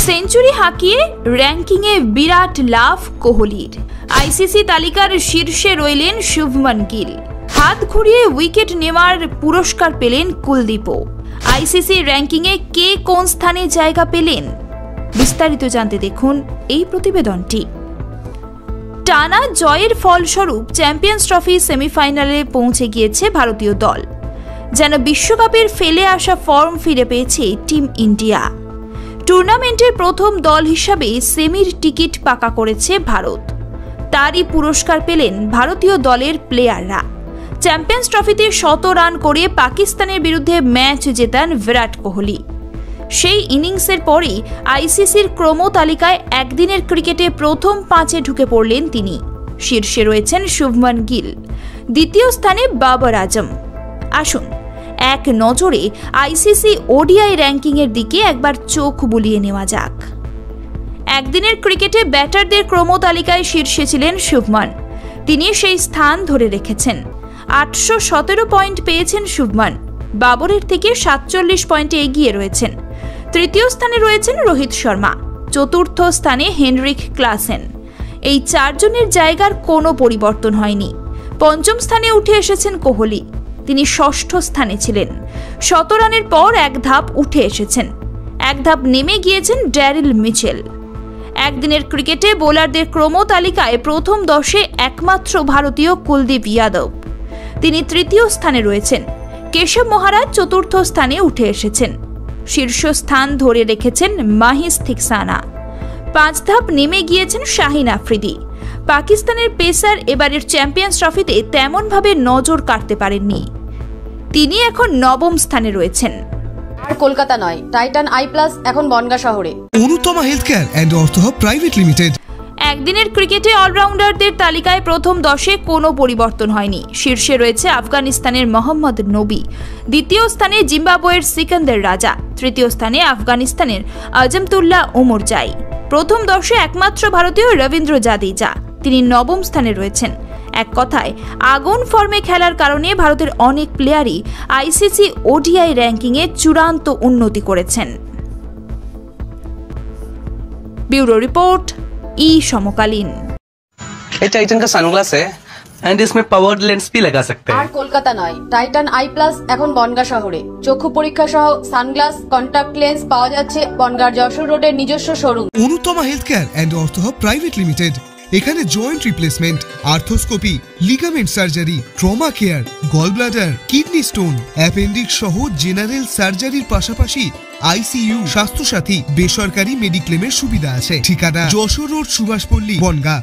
Century হাঁকিয়ে র্যাঙ্কিংয়ে বিরাট লাভ কোহলির। ICC তালিকার শীর্ষে রইলেন শুভমান গিল। হাত ঘুরিয়ে উইকেট নেওয়ার পুরস্কার পেলেন কুলদীপও। আইসিসি র্যাঙ্কিংয়ে কে কোন স্থানে জায়গা পেলেন, বিস্তারিত জানতে দেখুন এই প্রতিবেদনটি। টানা জয়ের ফলস্বরূপ চ্যাম্পিয়ন্স ট্রফি সেমিফাইনালে পৌঁছে গিয়েছে ভারতীয় দল। যেন বিশ্বকাপের ফেলে আসা ফর্ম ফিরে পেয়েছে টিম ইন্ডিয়া। টুর্নামেন্টের প্রথম দল হিসাবে সেমির টিকিট পাকা করেছে ভারত। তারই পুরস্কার পেলেন ভারতীয় দলের প্লেয়াররা। চ্যাম্পিয়ন্স ট্রফিতে 100 রান করে পাকিস্তানের বিরুদ্ধে ম্যাচ জেতান বিরাট কোহলি। সেই ইনিংসের পরেই আইসিসির ক্রম তালিকায় একদিনের ক্রিকেটে প্রথম 5-এ ঢুকে পড়লেন তিনি। শীর্ষে রয়েছেন শুভমান গিল, দ্বিতীয় স্থানে বাবর আজম। আসুন এক নজরে আইসিসি ওডিআই র্যাঙ্কিংয়ের দিকে একবার চোখ বুলিয়ে নেওয়া যাক। একদিনের ক্রিকেটে ব্যাটারদের ক্রম তালিকায় শীর্ষে ছিলেন শুভমান। তিনি সেই স্থান ধরে রেখেছেন। 817 পয়েন্ট পেয়েছেন শুভমান। বাবরের থেকে 47 পয়েন্টে এগিয়ে রয়েছেন। তৃতীয় স্থানে রয়েছেন রোহিত শর্মা। চতুর্থ স্থানে হেনরিক ক্লাসেন। এই 4 জনের জায়গার কোনো পরিবর্তন হয়নি। পঞ্চম স্থানে উঠে এসেছেন কোহলি। তিনি ষষ্ঠ স্থানে ছিলেন। 100 রানের পর এক ধাপ উঠে এসেছেন। এক ধাপ নেমে গিয়েছেন ড্যারিল মিচেল। একদিনের ক্রিকেটে বোলারদের ক্রম তালিকায় প্রথম 10-এ একমাত্র ভারতীয় কুলদীপ যাদব। তিনি তৃতীয় স্থানে রয়েছেন। কেশব মহারাজ চতুর্থ স্থানে উঠে এসেছেন। শীর্ষ স্থান ধরে রেখেছেন মাহিস থিকসানা। 5 ধাপ নেমে গিয়েছেন শাহিন আফ্রিদি। পাকিস্তানের পেসার এবারের চ্যাম্পিয়ন্স ট্রফিতে তেমনভাবে নজর কাটতে পারেননি। তিনি এখন 9ম স্থানে রয়েছেন। আর কলকাতা নয়, টাইটান আই প্লাস এখন বনগাঁ শহরে। Anutama health care and ortho hub private limited. একদিনের ক্রিকেটে অলরাউন্ডারদের তালিকায় প্রথম 10-এ কোনো পরিবর্তন হয়নি। শীর্ষে রয়েছে আফগানিস্তানের মোহাম্মদ নবী। দ্বিতীয় স্থানে জিম্বাবুয়ের সিকান্দার রাজা। তৃতীয় স্থানে আফগানিস্তানের আজমতুল্লাহ ওমরজাই। প্রথম 10-এ একমাত্র ভারতীয় রবীন্দ্র জাদেজা। তিনি 9ম স্থানে রয়েছেন। এক কথায় আগুন ফর্মে খেলার কারণে ভারতের অনেক প্লেয়ারই আইসিসি ওডিআই র্যাঙ্কিংয়ে চূড়ান্ত উন্নতি করেছেন। ब्यूरो रिपोर्ट ई समकालीन। ये टाइटन का सनग्लास है एंड इसमें पावर्ड लेंस भी लगा सकते हैं। আর কলকাতা নয়, টাইটান আই প্লাস এখন বনগাঁ শহরে। চক্ষু পরীক্ষা সহ সানগ্লাস, কন্টাক্ট লেন্স পাওয়া যাচ্ছে বনগাঁর যশোর রোডের নিজস্ব showroom Anutama health care and ortho hub private limited. এখানে joint replacement, arthroscopy, ligament surgery, trauma care, gall bladder, kidney stone, appendix সহ জেনারেল সার্জারির পাশাপাশি আইসিইউ, স্বাস্থ্যসাথী, বেসরকারি মেডিক্লেমের সুবিধা আছে। ঠিকানা যশোর রোড, সুভাষপল্লী, বনগাঁ।